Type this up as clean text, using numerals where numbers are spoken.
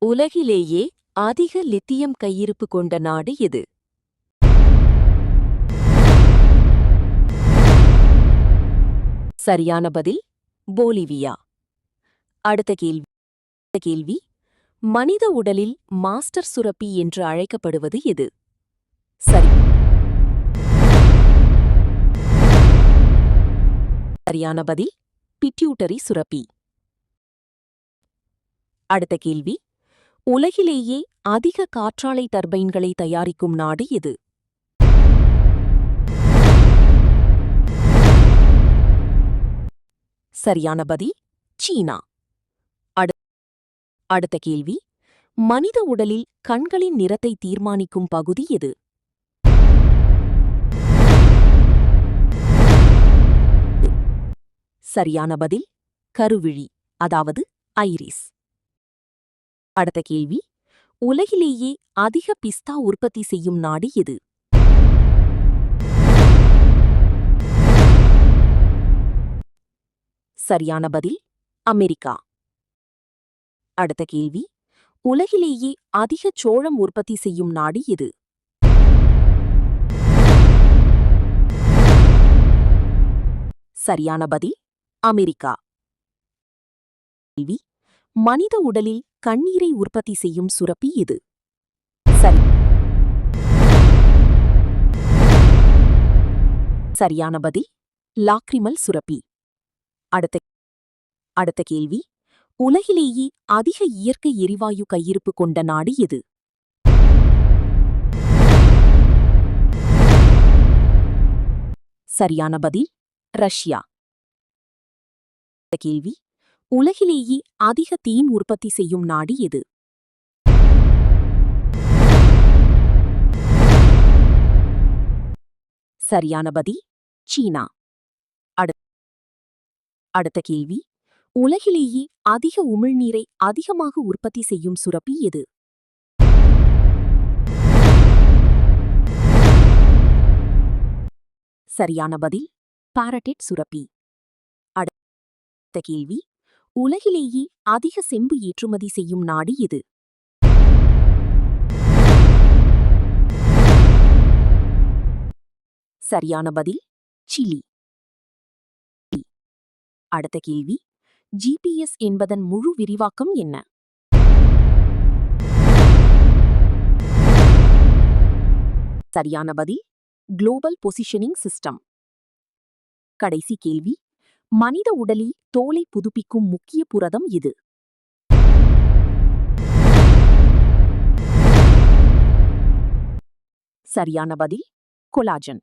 உலகிலேயே அதிக லித்தியம் கையிருப்பு கொண்ட நாடு எது? சரியான பதில் போலிவியா. அடுத்த கேள்வி மனித உடலில் மாஸ்டர் சுரப்பி என்று அழைக்கப்படுவது எது? சரியான பதில் பிட்யூட்டரி சுரப்பி. அடுத்த கேள்வி உலகிலேயே அதிக காற்றாலை டர்பைன்களை தயாரிக்கும் நாடு எது? சரியான பதில் சீனா. அடுத்த கேள்வி மனித உடலில் கண்களின் நிறத்தை தீர்மானிக்கும் பகுதி எது? சரியான பதில் கருவிழி, அதாவது ஐரிஸ். அடுத்த கேள்வி உலகிலேயே அதிக பிஸ்தா உற்பத்தி செய்யும் நாடு எது? சரியான பதில் அமெரிக்கா. அடுத்த கேள்வி உலகிலேயே அதிக சோளம் உற்பத்தி செய்யும் நாடு எது? சரியான பதில் அமெரிக்கா. கேள்வி மனித உடலில் கண்ணீரை உற்பத்தி செய்யும் சுரப்பி எது? சரியான பதில் லாக்ரிமல் சுரப்பி. அடுத்த கேள்வி உலகிலேயே அதிக இயற்கை எரிவாயு கையிருப்பு கொண்ட நாடு எது? சரியான பதில் ரஷ்யா. கேள்வி உலகிலேயே அதிக தேன் உற்பத்தி செய்யும் நாடு எது? சரியான பதில் சீனா. அடுத்த கேள்வி உலகிலேயே அதிக உமிழ்நீரை அதிகமாக உற்பத்தி செய்யும் சுரப்பி எது? சரியான பதில் பாரடேட் சுரப்பி. அடுத்த கேள்வி உலகிலேயே அதிக செம்பு ஏற்றுமதி செய்யும் நாடு எது? சரியான பதில் சிலி. அடுத்த கேள்வி ஜிபிஎஸ் என்பதன் முழு விரிவாக்கம் என்ன? சரியான பதில் குளோபல் பொசிஷனிங் சிஸ்டம். கடைசி கேள்வி மனித உடலில் தோலை புதுப்பிக்கும் முக்கிய புரதம் எது? சரியான பதில் கொலாஜன்.